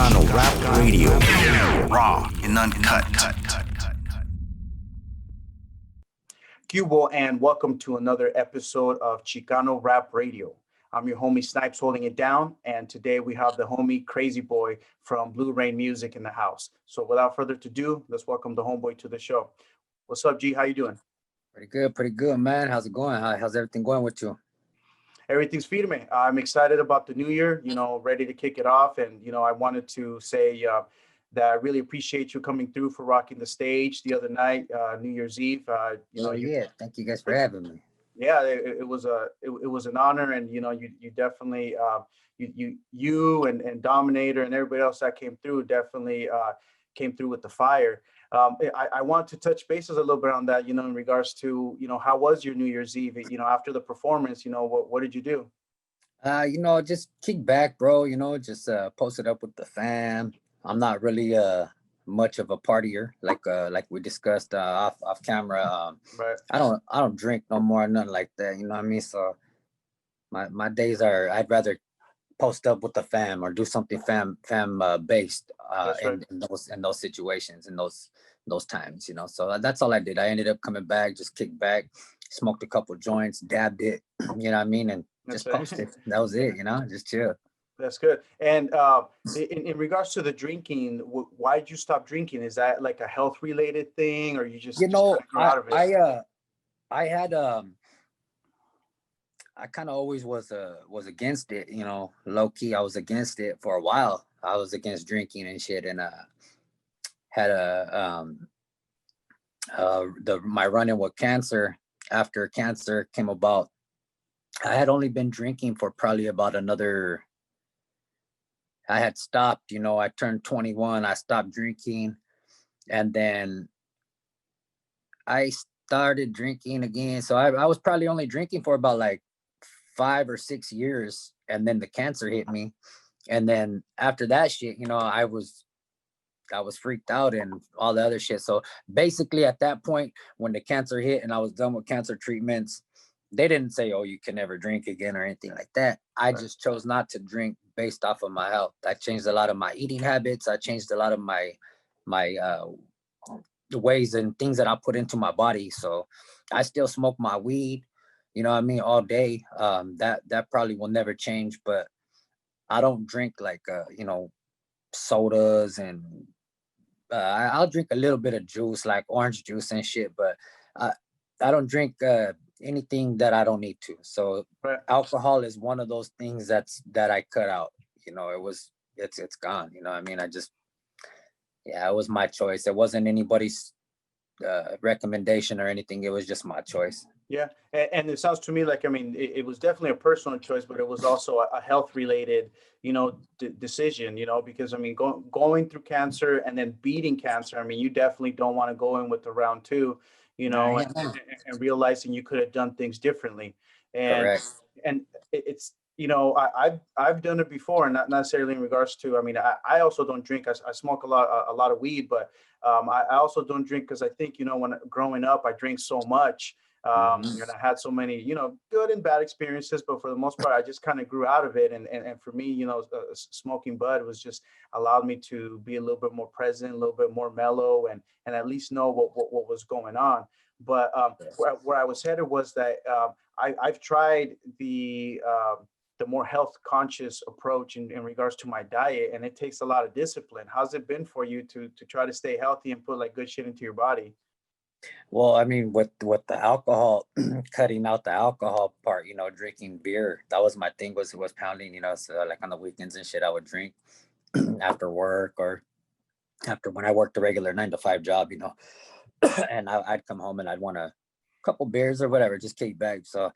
Chicano Rap Radio. Raw and uncut. Cubo, and welcome to another episode of Chicano Rap Radio. I'm your homie Snipes holding it down, and today we have the homie Crazy Boy from Blue Rain Music in the house. So without further ado, let's welcome the homeboy to the show. What's up, G? How you doing? Pretty good, man. How's it going? How's everything going with you? Everything's feeding me. I'm excited about the new year, ready to kick it off. And, I wanted to say that I really appreciate you coming through for rocking the stage the other night, New Year's Eve. Yeah. Thank you guys for having me. Yeah, it was it was an honor, and you definitely you and Dominator and everybody else that came through definitely came through with the fire. I want to touch bases a little bit on that, in regards to how was your New Year's Eve? After the performance, what did you do? Just kick back, bro. Just posted up with the fam. I'm not really much of a partier, like we discussed off camera. Right. I don't drink no more, nothing like that. You know what I mean? So my days are, I'd rather post up with the fam or do something fam based Right. in those situations, in those times. So that's all I did. I ended up coming back, just kicked back, smoked a couple joints, dabbed it. You know what I mean? And just posted. That was it. Just chill. That's good. And in regards to the drinking, why did you stop drinking? Is that like a health related thing, or you just kind of grew out of it? I had I kind of always was against it, low key. I was against it for a while. I was against drinking and shit, and had my run-in with cancer. After cancer came about, I had only been drinking for probably about another. I had stopped, I turned 21, I stopped drinking, and then I started drinking again. So I was probably only drinking for about like 5 or 6 years, and then the cancer hit me. And then after that shit, I was freaked out and all the other shit. So basically at that point, when the cancer hit and I was done with cancer treatments, they didn't say, oh, you can never drink again or anything like that. I just chose not to drink based off of my health. I changed a lot of my eating habits. I changed a lot of my the ways and things that I put into my body. So I still smoke my weed, all day. That probably will never change, but I don't drink like, sodas, and I'll drink a little bit of juice, like orange juice and shit, but I don't drink anything that I don't need to. So alcohol is one of those things that I cut out. It's gone. I mean, it was my choice. It wasn't anybody's recommendation or anything. It was just my choice. Yeah, and it sounds to me like, I mean, it was definitely a personal choice, but it was also a health related, decision, because I mean, going through cancer and then beating cancer, I mean, you definitely don't want to go in with the round two, and realizing you could have done things differently. And correct. And it's, I've done it before, and not necessarily in regards to, I mean, I also don't drink. I smoke a lot of weed, but I also don't drink because I think, when growing up, I drank so much. And I had so many, good and bad experiences, but for the most part, I just kind of grew out of it. And for me, smoking bud was just allowed me to be a little bit more present, a little bit more mellow, and at least know what was going on. But where I was headed was that I've tried the more health conscious approach in regards to my diet, and it takes a lot of discipline. How's it been for you to try to stay healthy and put like good shit into your body? Well, I mean, with the alcohol, cutting out the alcohol part, drinking beer, that was my thing, was pounding, so like on the weekends and shit, I would drink after work or after when I worked a regular 9 to 5 job, and I'd come home and I'd want a couple beers or whatever, just kick back. So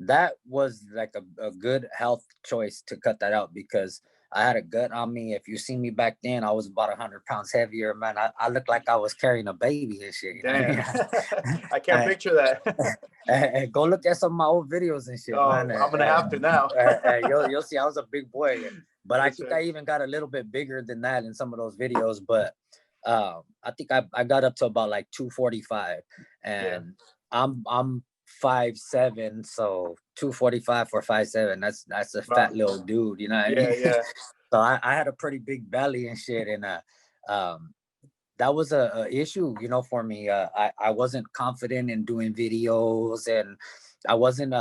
that was like a good health choice to cut that out, because I had a gut on me. If you see me back then, I was about 100 pounds heavier, man. I looked like I was carrying a baby and shit. Damn. I can't picture that. Go look at some of my old videos and shit, man. I'm gonna have to now. You'll see I was a big boy, but I think I even got a little bit bigger than that in some of those videos. But I think I got up to about like 245, and I'm 5'7", so 245 for 5'7". That's a fat little dude, Yeah. So I had a pretty big belly and shit, and um, that was a issue, for me. I wasn't confident in doing videos, and I wasn't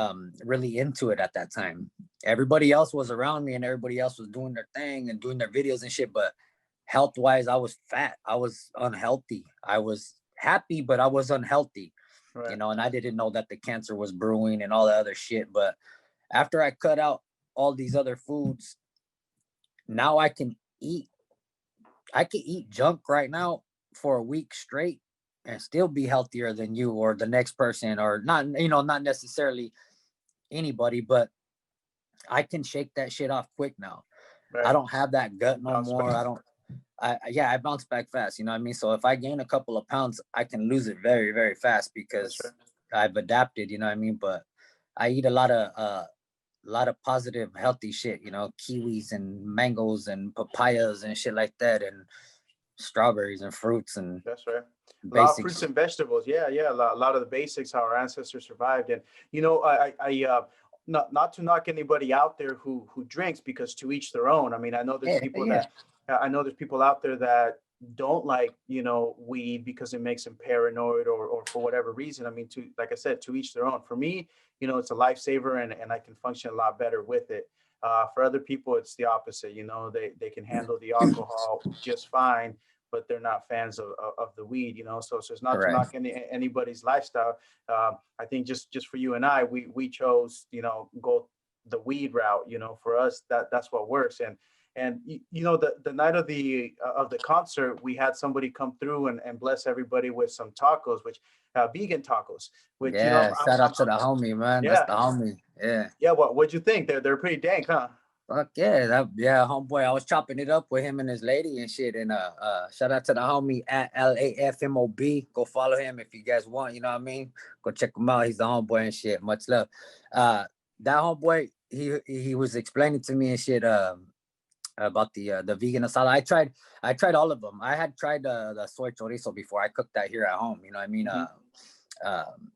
really into it at that time. Everybody else was around me, and everybody else was doing their thing and doing their videos and shit. But health wise, I was fat. I was unhealthy. I was happy, but I was unhealthy. Right. And I didn't know that the cancer was brewing and all the other shit. But after I cut out all these other foods, now eat I can eat junk right now for a week straight and still be healthier than you or the next person, or not, not necessarily anybody, but I can shake that shit off quick now. I Right. don't have that gut no Bounce more. back. I don't yeah, I bounce back fast, you know what I mean? So if I gain a couple of pounds, I can lose it very, very fast That's because right. I've adapted, you know what I mean? But I eat a lot of positive healthy shit, kiwis and mangoes and papayas and shit like that, and strawberries and fruits and That's right. A lot of fruits basics. and vegetables. Yeah, yeah. A lot of the basics how our ancestors survived. And not to knock anybody out there who drinks, because to each their own. I mean, Yeah, yeah, I know there's people out there that don't like weed because it makes them paranoid, or for whatever reason. I mean, to like I said, to each their own. For me, it's a lifesaver, and I can function a lot better with it. For other people, it's the opposite. They can handle the alcohol just fine, but they're not fans of the weed, so it's not to correct. knock anybody's lifestyle. I think just for you and I, we chose, go the weed route. For us, that's what works. And the night of the concert, we had somebody come through and bless everybody with some tacos, which vegan tacos, which Yeah, shout out to the homie, man. That's yeah, the homie. Yeah. yeah. What'd you think? They're pretty dank, huh? Fuck yeah, homeboy. I was chopping it up with him and his lady and shit. And shout out to the homie at LAFMOB. Go follow him if you guys want. You know what I mean? Go check him out. He's the homeboy and shit. Much love. Uh, that homeboy, he was explaining to me and shit. About the vegan asada. I tried all of them. I had tried the soy chorizo before. I cooked that here at home. You know what I mean? Hmm. Um,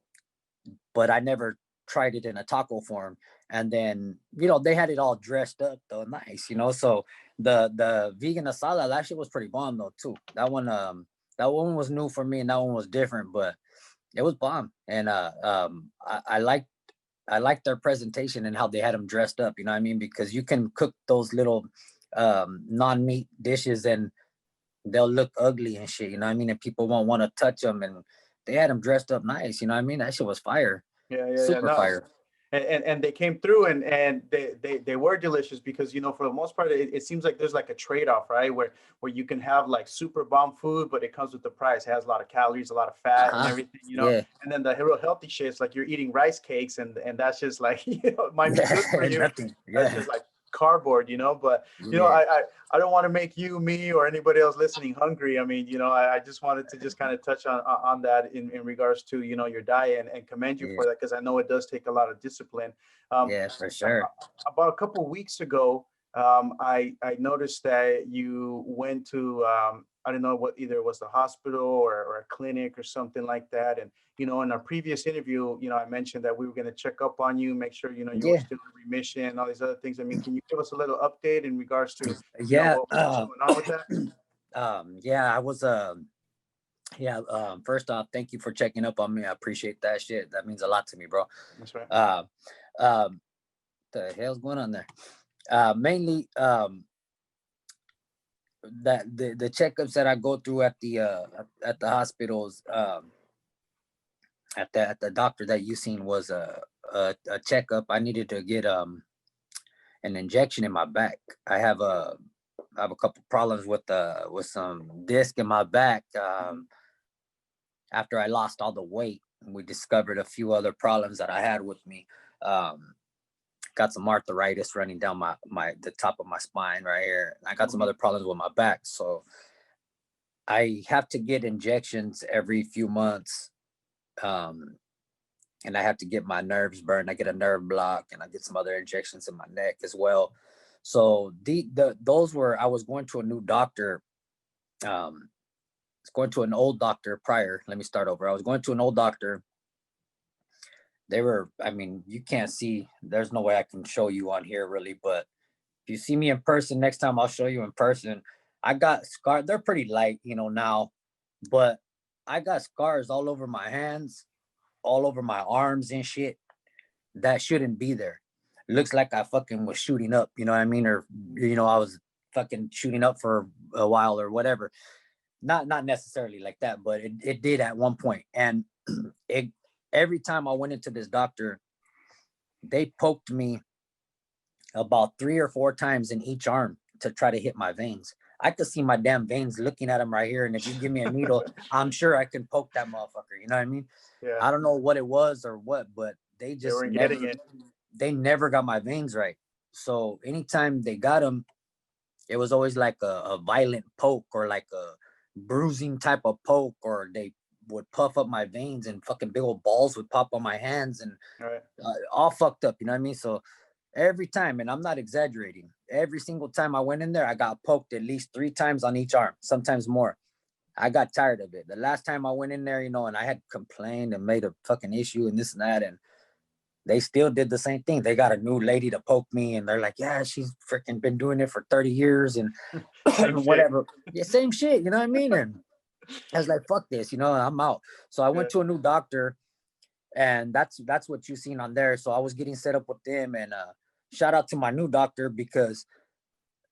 but I never tried it in a taco form. And then, they had it all dressed up though, nice, So the vegan asada, that shit was pretty bomb though too. That one was new for me, and that one was different, but it was bomb. And I liked their presentation and how they had them dressed up. You know what I mean? Because you can cook those little non-meat dishes and they'll look ugly and shit. You know what I mean? And people won't want to touch them. And they had them dressed up nice. You know what I mean? That shit was fire, Yeah, yeah, yeah. super No, fire. and they came through, and they were delicious, because for the most part it seems like there's like a trade-off, right, where you can have like super bomb food, but it comes with the price. It has a lot of calories, a lot of Uh fat and huh. everything, Yeah. and then the real healthy shit, it's like you're eating rice cakes, and that's just like it might be good for Yeah. you. Nothing. That's Yeah. just like cardboard, but Yeah. I don't want to make you, me, or anybody else listening hungry. I mean, I just wanted to just kind of touch on that in regards to your diet, and commend you Yeah. for that, because I know it does take a lot of discipline. Um, Yeah. For a- sure. about a couple of weeks ago, I noticed that you went to, I don't know what, either it was the hospital or a clinic or something like that. And in our previous interview, I mentioned that we were going to check up on you, make sure you were Yeah. still in remission, and all these other things. I mean, can you give us a little update in regards to Yeah. what's going on with that? Yeah. I was. Yeah. First off, thank you for checking up on me. I appreciate that shit. That means a lot to me, bro. That's right. Uh, um, the hell's going on there? Mainly, that the checkups that I go through at the hospitals, at the doctor that you seen was a checkup. I needed to get an injection in my back. I have a couple problems with some disc in my back. Mhm. After I lost all the weight, we discovered a few other problems that I had with me. Um, got some arthritis running down the top of my spine right here. I got some Mhm. other problems with my back, so I have to get injections every few months. Um, and I have to get my nerves burned. I get a nerve block, and I get some other injections in my neck as well. So those were, I was going to a new doctor. Um, I was going to an old doctor prior. Let me start over. I was going to an old doctor. I mean, you can't see. There's no way I can show you on here really, but If you see me in person next time, I'll show you in person. I got scars. They're pretty light, now, but I got scars all over my hands, all over my arms and shit that shouldn't be there. Looks like I fucking was shooting up, you know what I mean? Or, I was fucking shooting up for a while or whatever. Not necessarily like that, but it did at one point. And it every time I went into this doctor, they poked me about 3 or 4 times in each arm to try to hit my veins. I could see my damn veins looking at them right here. And if you give me a needle, I'm sure I can poke that motherfucker. You know what I mean? Yeah. I don't know what it was or what, but they just weren't never, getting it. they never got my veins right. So anytime they got them, it was always like a violent poke or like a bruising type of poke, or they would puff up my veins and fucking big old balls would pop on my hands and Right. all fucked up. You know what I mean? So every time, and I'm not exaggerating, every single time I went in there, I got poked at least 3 times on each arm, sometimes more. I got tired of it. The last time I went in there, and I had complained and made a fucking issue and this and that, and they still did the same thing. They got a new lady to poke me, and they're like, yeah, she's freaking been doing it for 30 years and whatever. Yeah, same shit, you know what I mean? And I was like, fuck this, I'm out. So I went to a new doctor, and that's what you seen on there. So I was getting set up with them, and shout out to my new doctor, because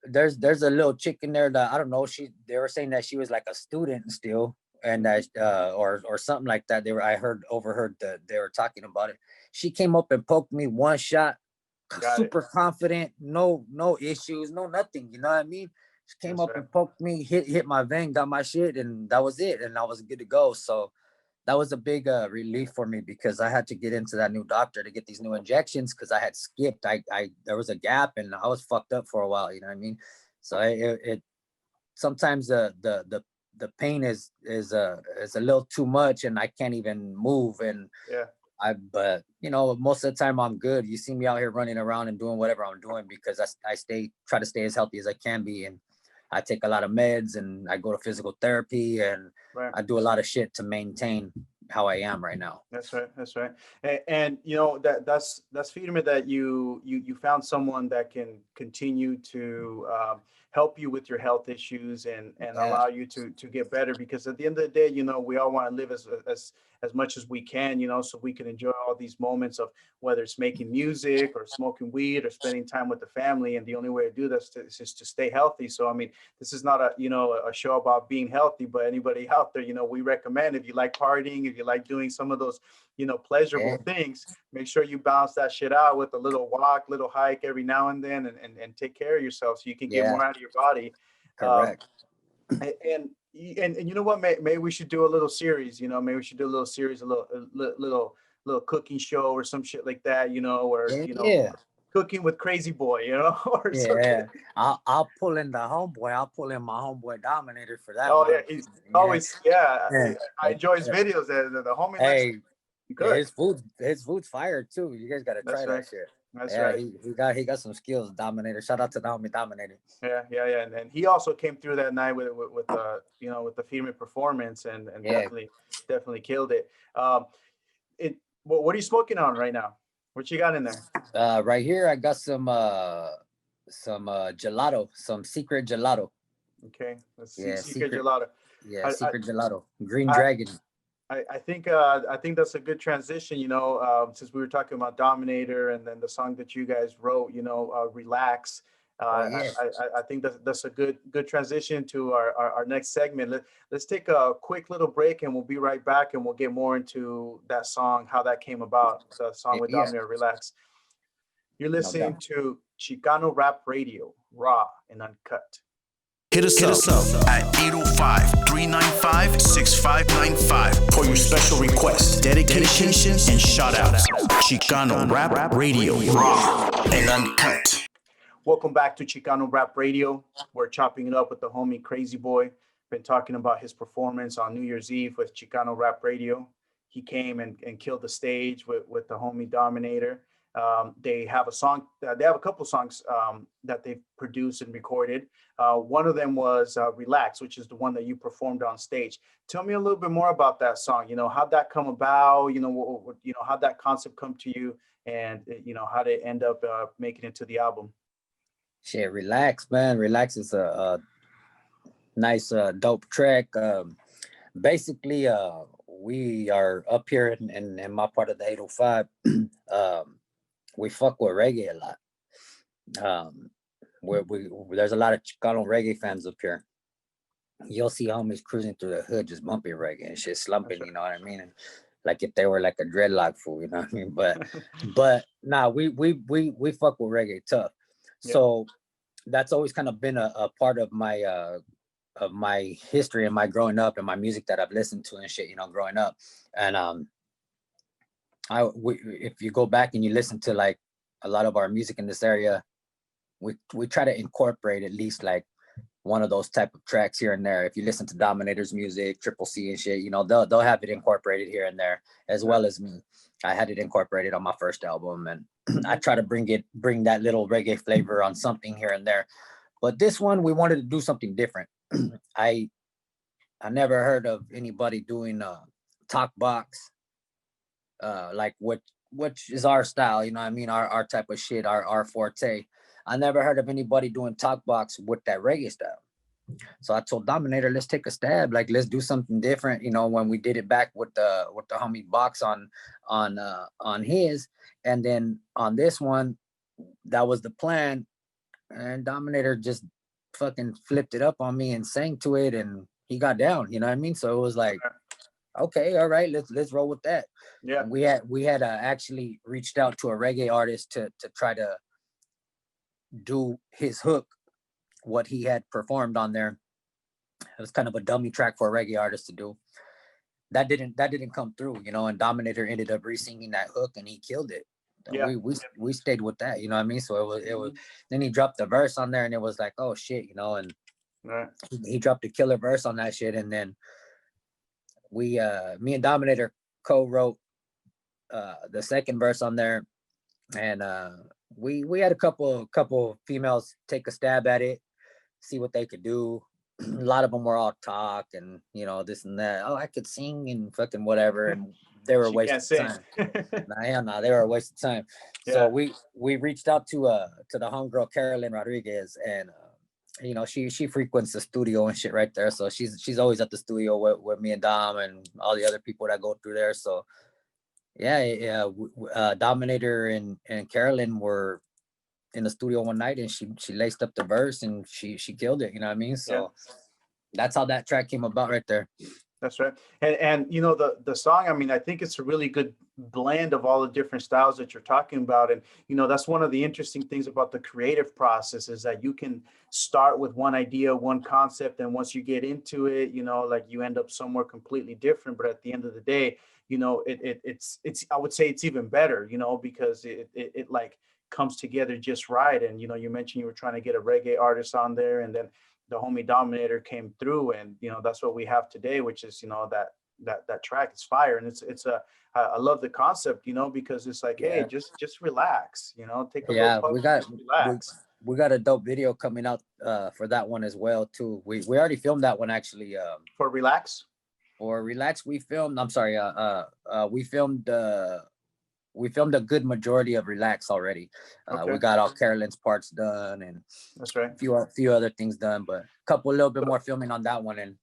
there's a little chick in there that I don't know. They were saying that she was like a student still, and that or something like that. I overheard that they were talking about it. She came up and poked me one shot, super confident, no issues, no nothing. You know what I mean? She came up and poked me, hit my vein, got my shit, and that was it. And I was good to go. So that was a big relief for me, because I had to get into that new doctor to get these new injections, because I had skipped. I there was a gap, and I was fucked up for a while. You know what I mean? So it sometimes the pain is a little too much, and I can't even move. And but most of the time I'm good. You see me out here running around and doing whatever I'm doing, because I try to stay as healthy as I can be, and I take a lot of meds, and I go to physical therapy, and I do a lot of shit to maintain how I am right now. That's right. And that's feeding me that you found someone that can continue to help you with your health issues and allow you to get better, because at the end of the day, we all want to live as much as we can, so we can enjoy all these moments of whether it's making music or smoking weed or spending time with the family. And the only way to do this is just to stay healthy. So, I mean, this is not a show about being healthy, but anybody out there, we recommend, if you like partying, if you like doing some of those, pleasurable things, make sure you balance that shit out with a little walk, little hike every now and then, and take care of yourself so you can get more out of your body. Correct. And you know what? Maybe we should do a little series. Maybe we should do a little series, a little cooking show or some shit like that. Cooking with Crazy Boy. Or something. I'll pull in the homeboy. I'll pull in my homeboy Dominator for that. Oh, yeah, he's always I enjoy his videos. The homie. Hey, his food's fire too. You guys gotta try that shit. That's right. He got some skills, Dominator. Shout out to the homie Dominator. Yeah. And he also came through that night with the female performance and definitely killed it. What are you smoking on right now? What you got in there? Right here, I got some gelato, some secret gelato. Okay, let's see. Secret gelato. Yeah, secret gelato. Green Dragon. I think that's a good transition, since we were talking about Dominator and then the song that you guys wrote, Relax. I think that's a good transition to our next segment. Let's take a quick little break, and we'll be right back, and we'll get more into that song, how that came about, the song with Dominator, Relax. You're listening to Chicano Rap Radio, raw and uncut. Hit us up at 805-395-6595 for your special requests, dedications, and shout-outs. Chicano Rap Radio, raw and uncut. Welcome back to Chicano Rap Radio. We're chopping it up with the homie Crazy Boy. Been talking about his performance on New Year's Eve with Chicano Rap Radio. He came and killed the stage with the homie Dominator. They have a song. They have a couple songs that they've produced and recorded. One of them was "Relax," which is the one that you performed on stage. Tell me a little bit more about that song. How'd that come about? How'd that concept come to you, and how'd it end up making it to the album? Shit, relax, man. Relax is a nice, dope track. Basically, we are up here in my part of the 805. We fuck with reggae a lot. Um, we there's a lot of Chicano reggae fans up here. You'll see homies cruising through the hood just bumping reggae and shit, That's slumping. You know what I mean? And like if they were like a dreadlock fool, you know what I mean? But nah, we fuck with reggae tough. Yeah. So that's always kind of been a part of my history and my growing up and my music that I've listened to and shit, you know, growing up. And if you go back and you listen to like a lot of our music in this area, we try to incorporate at least like one of those type of tracks here and there. If you listen to Dominator's music, Triple C and shit, you know, they'll have it incorporated here and there, as well as me. I had it incorporated on my first album, and I try to bring that little reggae flavor on something here and there. But this one, we wanted to do something different. I I never heard of anybody doing talk box, like which is our style, you know what I mean? Our type of shit, our forte. I never heard of anybody doing talk box with that reggae style. So I told Dominator, let's take a stab. Like, let's do something different. You know, when we did it back with the homie Box on his, and then on this one, that was the plan. And Dominator just fucking flipped it up on me and sang to it, and he got down. You know what I mean? So it was like, okay, all right, let's roll with that. Yeah. And we had actually reached out to a reggae artist to try to do his hook, what he had performed on there. It was kind of a dummy track for a reggae artist to do. That didn't come through, you know. And Dominator ended up re-singing that hook, and he killed it. And Yeah. we stayed with that, you know what I mean. So it was. Mhm. Then he dropped the verse on there, and it was like, oh shit, you know. And Right. he dropped a killer verse on that shit, and then me and Dominator co-wrote the second verse on there, and we had a couple females take a stab at it, see what they could do. A lot of them were all talk and, you know, this and that. Oh, I could sing and fucking whatever, and they were a She waste can't of sing. time. Nah, hell no, they were a waste of time. So Yeah. we reached out to the homegirl Carolyn Rodriguez, and you know, she frequents the studio and shit right there. So she's always at the studio with me and Dom and all the other people that go through there. So yeah, Dominator and Carolyn were in the studio one night, and she laced up the verse, and she killed it. You know what I mean? Yeah. So that's how that track came about right there. That's right. And you know, the song, I mean, I think it's a really good blend of all the different styles that you're talking about. And you know, that's one of the interesting things about the creative process, is that you can start with one idea, one concept, and once you get into it, you know, like you end up somewhere completely different. But at the end of the day, you know, it's I would say it's even better, you know, because it like comes together just right. And you know, you mentioned you were trying to get a reggae artist on there, and then the homie Dominator came through, and you know, that's what we have today, which is, you know, that track is fire. And it's a I love the concept, you know, because it's like, hey, Yeah, just relax, you know, take a little yeah, puff we and got just we relax. we got a dope video coming out for that one as well too. We already filmed that one actually. For relax. For Relax, we filmed. I'm sorry. We filmed a good majority of Relax already. Okay. We got all Carolyn's parts done and That's right. a few other things done, but a couple a little bit more filming on that one, and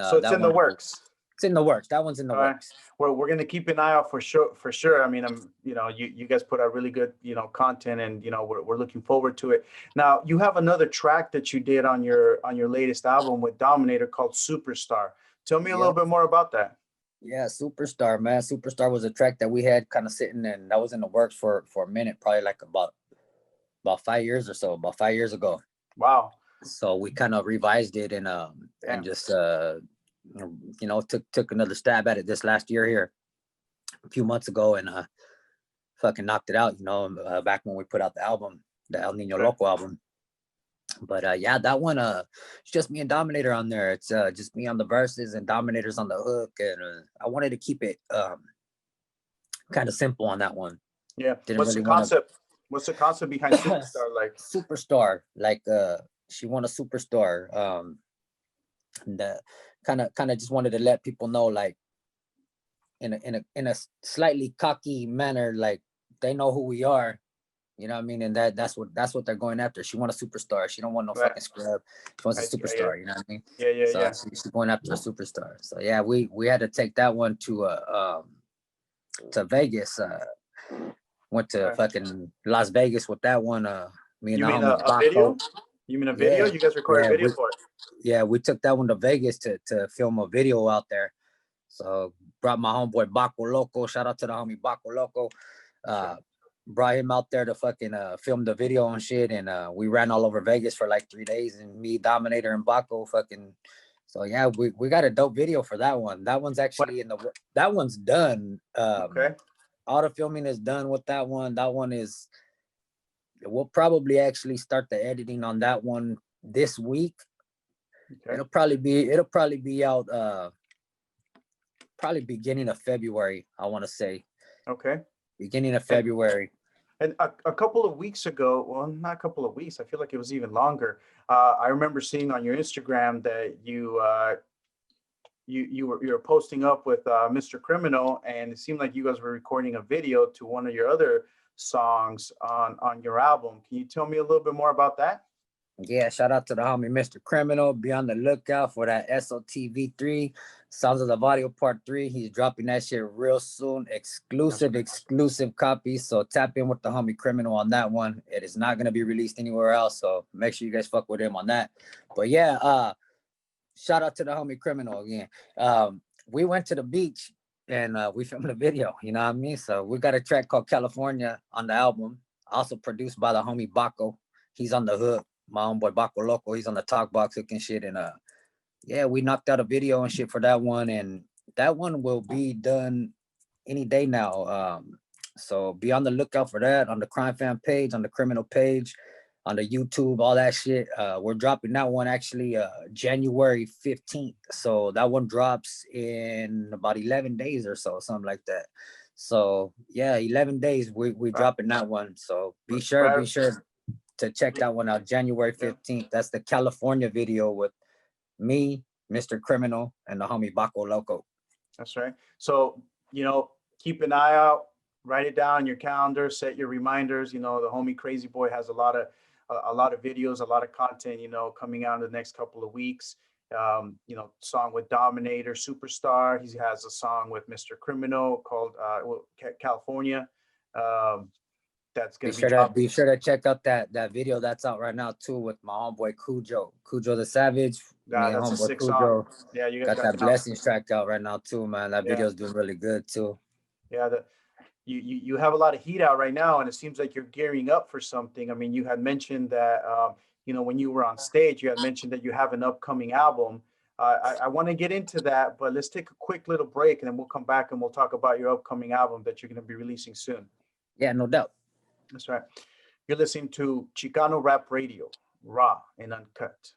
So it's that in the one works. it's in the works. That one's in the All right. works. We're gonna keep an eye out for sure. For sure. I mean, you know, you guys put out really good, you know, content, and you know, we're looking forward to it. Now, you have another track that you did on your latest album with Dominator called Superstar. Tell me a little Yep. bit more about that. Yeah, Superstar, man. Superstar was a track that we had kind of sitting, and that was in the works for a minute, probably like about 5 years or so, about 5 years ago. Wow. So we kind of revised it and Damn. just you know, took another stab at it this last year here a few months ago, and fucking knocked it out, you know, back when we put out the album, the El Nino Right. Loco album. But yeah, that one it's just me and Dominator on there. It's just me on the verses and Dominator's on the hook, and I wanted to keep it kind of simple on that one. Yeah. Didn't What's the really want concept? What's the concept behind to Superstar? Like, superstar, like she won a superstar. And kind of just wanted to let people know, like, in a slightly cocky manner, like they know who we are, You know what I mean? And that's what they're going after. She want a superstar. She don't want no Right. fucking scrub. She wants a Yeah, yeah, superstar. You know what I mean? yeah, yeah, So yeah. she's going after a superstar. So yeah, we had to take that one to Vegas. Went to Right. fucking Las Vegas with that one. Me and You the mean homie a video? Baco. You mean a video? Yeah, You guys recorded a yeah, video for it? yeah. We took that one to Vegas to film a video out there. So brought my homeboy Baco Loco. Shout out to the homie Baco Loco. Sure. Brought him out there to fucking film the video and shit. And we ran all over Vegas for like 3 days. And me, Dominator, and Baco fucking. So yeah, we got a dope video for that one. That one's What? actually that one's done. Okay. All the filming is done with that one. That one is. We'll probably actually start the editing on that one this week. Okay. It'll probably be out probably beginning of February, I want to say. Okay. Beginning of February. And a couple of weeks ago, well, not a couple of weeks, I feel like it was even longer. I remember seeing on your Instagram that you were posting up with Mr. Criminal, and it seemed like you guys were recording a video to one of your other songs on your album. Can you tell me a little bit more about that? Yeah, shout out to the homie Mr. Criminal. Be on the lookout for that SOTV3, Sounds of the Audio Part 3. He's dropping that shit real soon. Exclusive copies. So tap in with the homie Criminal on that one. It is not going to be released anywhere else. So make sure you guys fuck with him on that. But yeah, shout out to the homie Criminal again. We went to the beach and we filmed a video, you know what I mean? So we got a track called California on the album, also produced by the homie Baco. He's on the hook. My homeboy Baco Loco, he's on the talk box hooking shit. And yeah, we knocked out a video and shit for that one. And that one will be done any day now. So be on the lookout for that on the Crime Fam page, on the Criminal page, on the YouTube, all that shit. We're dropping that one actually January 15th. So that one drops in about 11 days or so, something like that. So yeah, 11 days we dropping that one. So be sure to check that one out, January 15th. That's the California video with me, Mr. Criminal, and the homie Baco Loco. That's right. So, keep an eye out, write it down on your calendar, set your reminders. The homie Crazy Boy has a lot of videos, a lot of content, coming out in the next couple of weeks. Song with Dominator, Superstar. He has a song with Mr. Criminal called California. That's gonna be sure to check out that video that's out right now too with my homeboy Cujo the Savage. That's a sick song. Yeah, you got that Blessings track out right now too, man. That video's doing really good too. Yeah, you have a lot of heat out right now, and it seems like you're gearing up for something. I mean, you had mentioned that when you were on stage, you had mentioned that you have an upcoming album. I want to get into that, but let's take a quick little break, and then we'll come back and we'll talk about your upcoming album that you're going to be releasing soon. Yeah, no doubt. That's right. You're listening to Chicano Rap Radio, raw and uncut.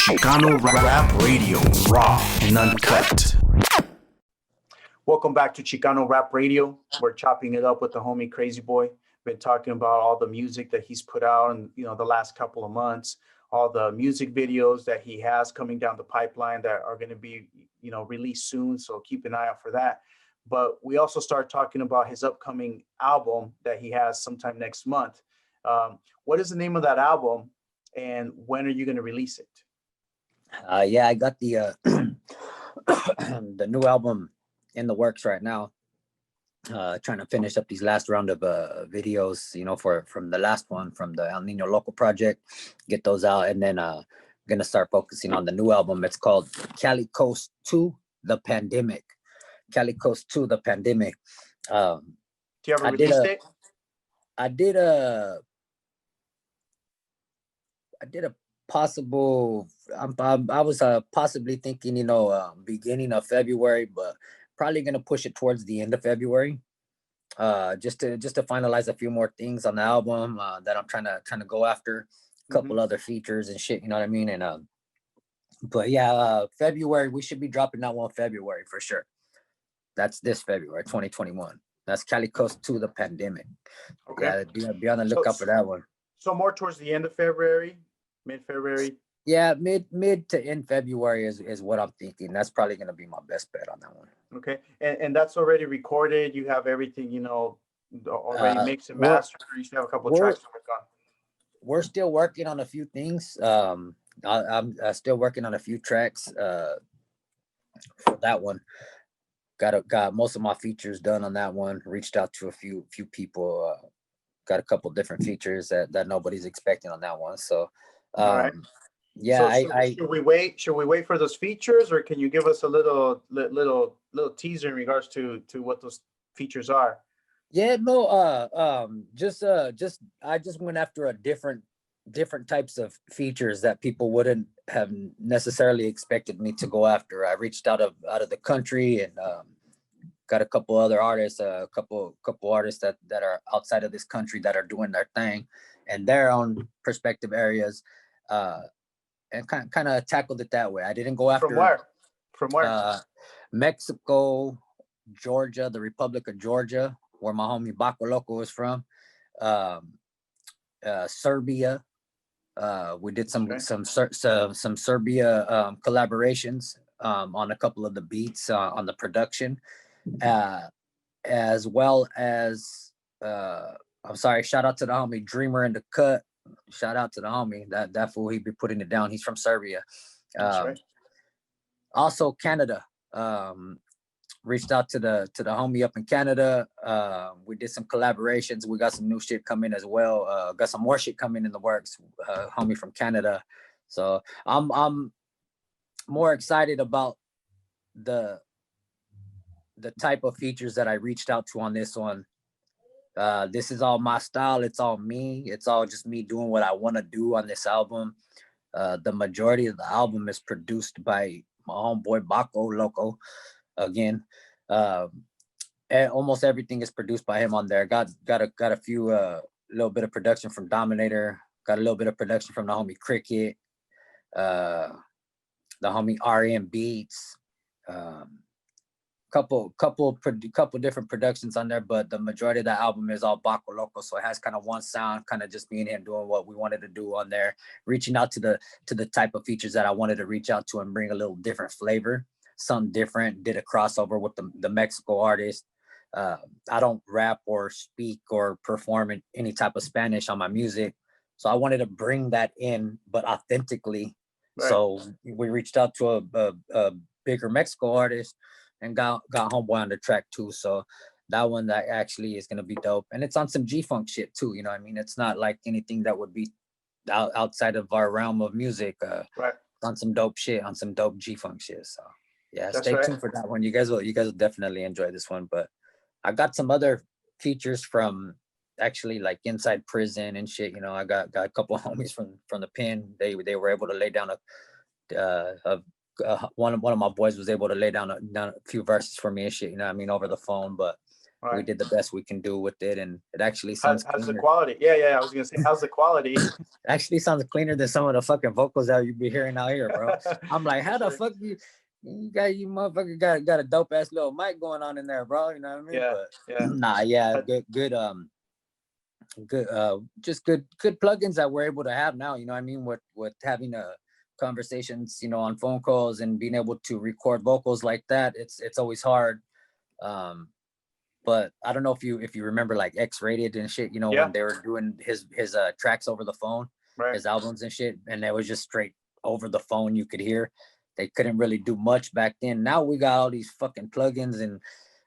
Chicano Rap Radio, raw and uncut. Welcome back to Chicano Rap Radio. We're chopping it up with the homie Crazy Boy. Been talking about all the music that he's put out in the last couple of months, all the music videos that he has coming down the pipeline that are going to be released soon. So keep an eye out for that. But we also start talking about his upcoming album that he has sometime next month. What is the name of that album, and when are you going to release it? Yeah, I got the the new album in the works right now. Trying to finish up these last round of videos, from the last one from the El Nino Loco project, get those out, and then gonna start focusing on the new album. It's called Cali Coast 2: The Pandemic. Cali Coast 2: The Pandemic. Do you have a release date? I did a possible. I was possibly thinking, beginning of February, but probably gonna push it towards the end of February. Just to finalize a few more things on the album that I'm trying to go after. A couple other features and shit, you know what I mean? And but yeah, February we should be dropping that one February for sure. That's this February, 2021. That's Cali Coast 2: The Pandemic. Okay. Yeah, be on the lookout for that one. So more towards the end of February, mid-February? Yeah, mid to end February is what I'm thinking. That's probably going to be my best bet on that one. Okay. And that's already recorded. You have everything, already mixed and We're mastered, or you still have a couple of we're tracks to work on? we're still working on a few things. I'm still working on a few tracks for that one. Got most of my features done on that one. Reached out to a few people. Got a couple different features that nobody's expecting on that one. So, All right. yeah, So should we wait? Should we wait for those features, or can you give us a little teaser in regards to what those features are? yeah, no, just I just went after a different types of features that people wouldn't have necessarily expected me to go after. I reached out of the country and got a couple other artists, a couple artists that are outside of this country that are doing their thing and their own perspective areas, and kind of tackled it that way. I didn't go From after where? From where? Mexico, Georgia, the Republic of Georgia, where my homie Baco Loco is from. Um, Serbia. We did Okay. some Serbia collaborations on a couple of the beats on the production, as well as I'm sorry. Shout out to the homie Dreamer in the Cut. Shout out to the homie that fool. He be putting it down. He's from Serbia. That's right. Also Canada. Reached out to the homie up in Canada. We did some collaborations. We got some new shit coming as well. Got some more shit coming in the works. Homie from Canada. So I'm more excited about the type of features that I reached out to on this one. This is all my style. It's all me. It's all just me doing what I want to do on this album. The majority of the album is produced by my homeboy Baco Loco. Again, and almost everything is produced by him on there. Got a few little bit of production from Dominator. Got a little bit of production from the homie Cricket, the homie RM Beats. Couple different productions on there, but the majority of the album is all Baco Loco, so it has kind of one sound, kind of just me and him doing what we wanted to do on there, reaching out to the type of features that I wanted to reach out to and bring a little different flavor, something different. Did a crossover with the Mexico artist. I don't rap or speak or perform in any type of Spanish on my music, so I wanted to bring that in, but authentically. Right. So we reached out to a bigger Mexico artist and got homeboy on the track too. So that one that actually is gonna be dope, and it's on some G-funk shit too. You know what I mean? It's not like anything that would be outside of our realm of music. Right. On some dope shit, on some dope G-funk shit. So yeah, that's stay tuned for that one. You guys will definitely enjoy this one. But I got some other features from actually like inside prison and shit. You know, I got a couple homies from the pen. They were able to lay down one of my boys was able to lay down a few verses for me and shit, you know what I mean, over the phone, but we did the best we can do with it, and it actually sounds how's the quality? Yeah, I was gonna say, how's the quality? Actually sounds cleaner than some of the fucking vocals that you be hearing out here, bro. I'm like, how the fuck you motherfucker got a dope ass little mic going on in there, bro, you know what I mean? Just good plugins that we're able to have now, you know what I mean, with having conversations, you know, on phone calls and being able to record vocals like that. It's always hard. But I don't know if you remember like X-Rated and shit, you know, when they were doing his tracks over the phone, his albums and shit, and it was just straight over the phone. You could hear. They couldn't really do much back then. Now we got all these fucking plugins and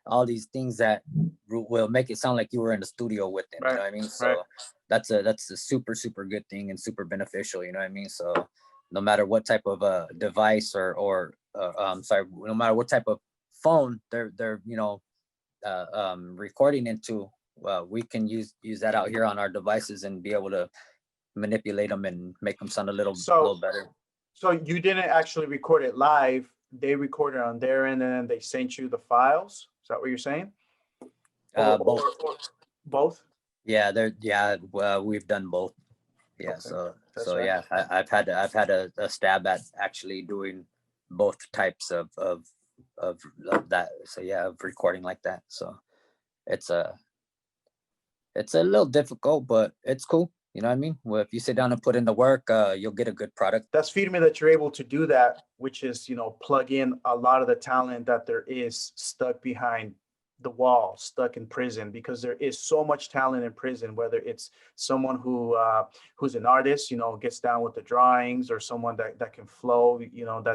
all these things that will make it sound like you were in the studio with them. You know what I mean? So that's a super, super good thing and super beneficial. You know what I mean? So no matter what type of device or no matter what type of phone they're you know recording into, we can use that out here on our devices and be able to manipulate them and make them sound a little better. So you didn't actually record it live. They recorded on their end and then they sent you the files. Is that what you're saying? Both? Yeah, we've done both. Yeah, okay. So yeah, I've had a stab at actually doing both types of that. So yeah, of recording like that. So it's a little difficult, but it's cool. You know what I mean? Well, if you sit down and put in the work, you'll get a good product. That's feeding me that you're able to do that, which is, you know, plug in a lot of the talent that there is stuck behind the wall, stuck in prison, because there is so much talent in prison, whether it's someone who's an artist, gets down with the drawings, or someone that can flow,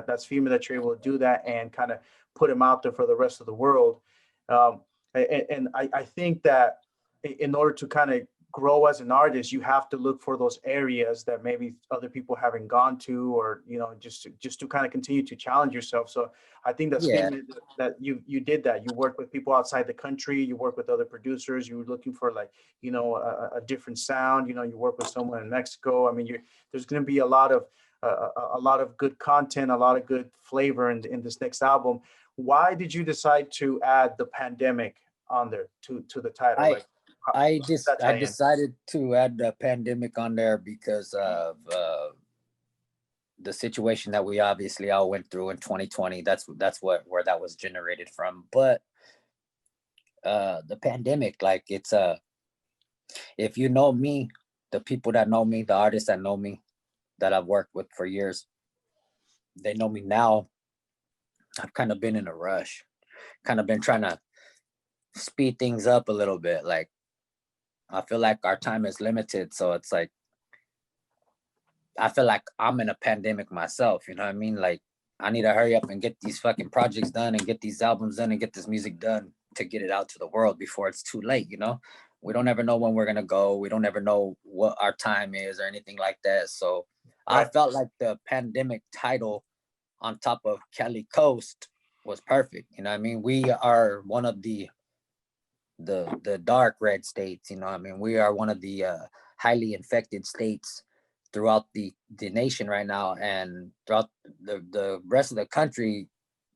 that's female, that you're able to do that and kind of put them out there for the rest of the world. Um, and I think that in order to kind of grow as an artist, you have to look for those areas that maybe other people haven't gone to, or just to kind of continue to challenge yourself. So I think that's Yeah, fitting that you did that. You work with people outside the country, you work with other producers, you were looking for, like, a different sound. You work with someone in Mexico. I mean, there's going to be a lot of good content, a lot of good flavor in this next album. Why did you decide to add the pandemic on there to the title? I Like, how does that I tie in? decided to add the pandemic on there because of the situation that we obviously all went through in 2020. That's where that was generated from. But the pandemic, like, it's if you know me, the people that know me, the artists that know me, that I've worked with for years, they know me now. I've kind of been in a rush, kind of been trying to speed things up a little bit. Like, I feel like our time is limited. So it's like, I feel like I'm in a pandemic myself. You know what I mean? Like, I need to hurry up and get these fucking projects done and get these albums done and get this music done to get it out to the world before it's too late. We don't ever know when we're going to go. We don't ever know what our time is or anything like that. So I Right. felt like the pandemic title on top of Cali Coast was perfect. You know what I mean? We are one of the dark red states. You know what I mean? We are one of the highly infected states throughout the nation right now, and throughout the rest of the country.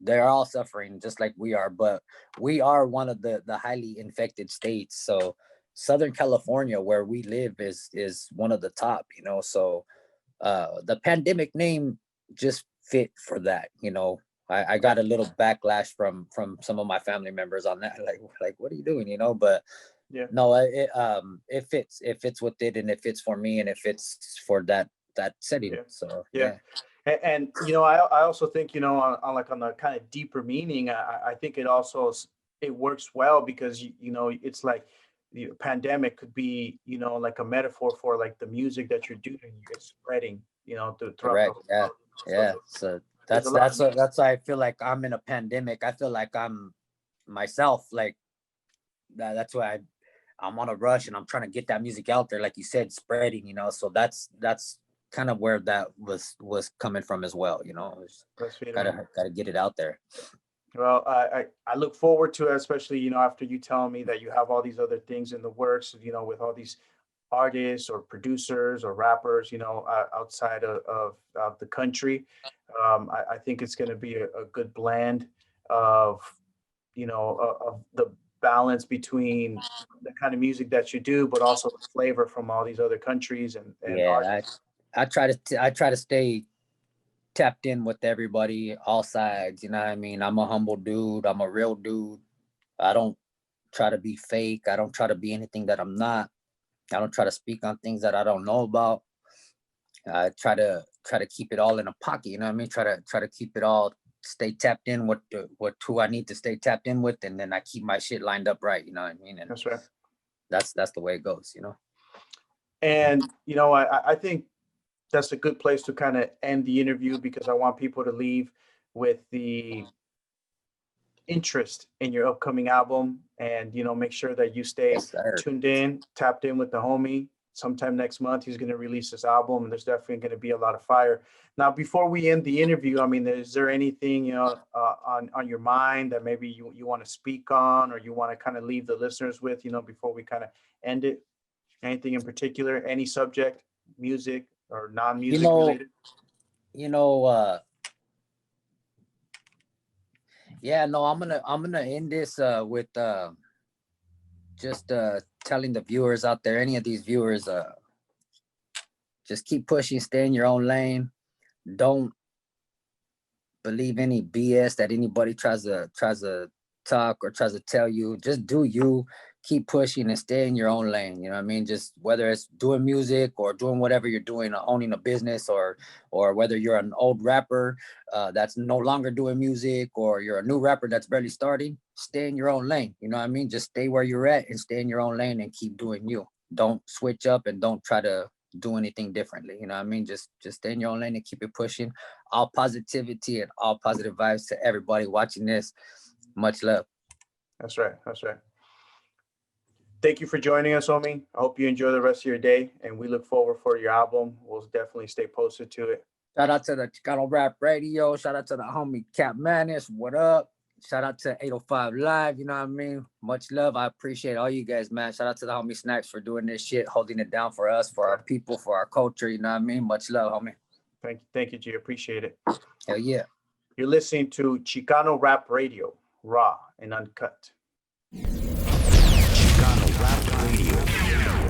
They're all suffering just like we are, but we are one of the highly infected states. So Southern California, where we live, is one of the top. So the pandemic name just fit for that. I got a little backlash from some of my family members on that, like what are you doing? But Yeah. no, it fits. It fits with it, and it fits for me, and it fits for that setting. Yeah. So Yeah. yeah. And I also think, on the kind of deeper meaning, I think it works well, because it's like the pandemic could be, like a metaphor for, like, the music that you're doing, you're spreading, throughout the Correct. whole Yeah. world. So Yeah. So there's a lot of that's why I feel like I'm in a pandemic. I feel like I'm myself. Like that's why I'm on a rush and I'm trying to get that music out there, like you said, spreading. So that's kind of where that was coming from as well. breastfeeding, man. Gotta get it out there. Well, I look forward to it, especially, after you tell me that you have all these other things in the works, with all these artists or producers or rappers, outside of the country. I think it's going to be a good blend of, of the balance between the kind of music that you do, but also the flavor from all these other countries and Yeah, artists. I try to stay tapped in with everybody, all sides. You know what I mean? I'm a humble dude. I'm a real dude. I don't try to be fake. I don't try to be anything that I'm not. I don't try to speak on things that I don't know about. I try to keep it all in a pocket. You know what I mean? Try to keep it all, stay tapped in with who I need to stay tapped in with, and then I keep my shit lined up right. You know what I mean? And That's right. that's the way it goes. And, I think that's a good place to kind of end the interview, because I want people to leave with the interest in your upcoming album, and make sure that you stay Yes, sir. tuned in, tapped in with the homie. Sometime next month he's going to release this album, and there's definitely going to be a lot of fire. Now, before we end the interview, I mean, is there anything on your mind that maybe you want to speak on, or you want to kind of leave the listeners with, before we kind of end it? Anything in particular, any subject, music or You non-music know, related? you know, yeah, no, I'm gonna end this with just telling the viewers out there, any of these viewers, just keep pushing, stay in your own lane. Don't believe any BS that anybody tries to talk or tries to tell you. Just do you. keep pushing and stay in your own lane. You know what I mean? Just whether it's doing music or doing whatever you're doing, owning a business, or whether you're an old rapper that's no longer doing music, or you're a new rapper that's barely starting, stay in your own lane. You know what I mean? Just stay where you're at and stay in your own lane and keep doing you. Don't switch up and don't try to do anything differently. You know what I mean? Just stay in your own lane and keep it pushing. All positivity and all positive vibes to everybody watching this. Much love. That's right. Thank you for joining us, homie. I hope you enjoy the rest of your day, and we look forward for your album. We'll definitely stay posted to it. Shout out to the Chicano Rap Radio. Shout out to the homie Cap Manis. What up? Shout out to 805 Live. You know what I mean? Much love. I appreciate all you guys, man. Shout out to the homie Snacks for doing this shit, holding it down for us, for our people, for our culture. You know what I mean? Much love, homie. Thank you, G. Appreciate it. Hell yeah. You're listening to Chicano Rap Radio, raw and uncut. Chicano Rap Radio,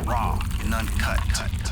raw and uncut.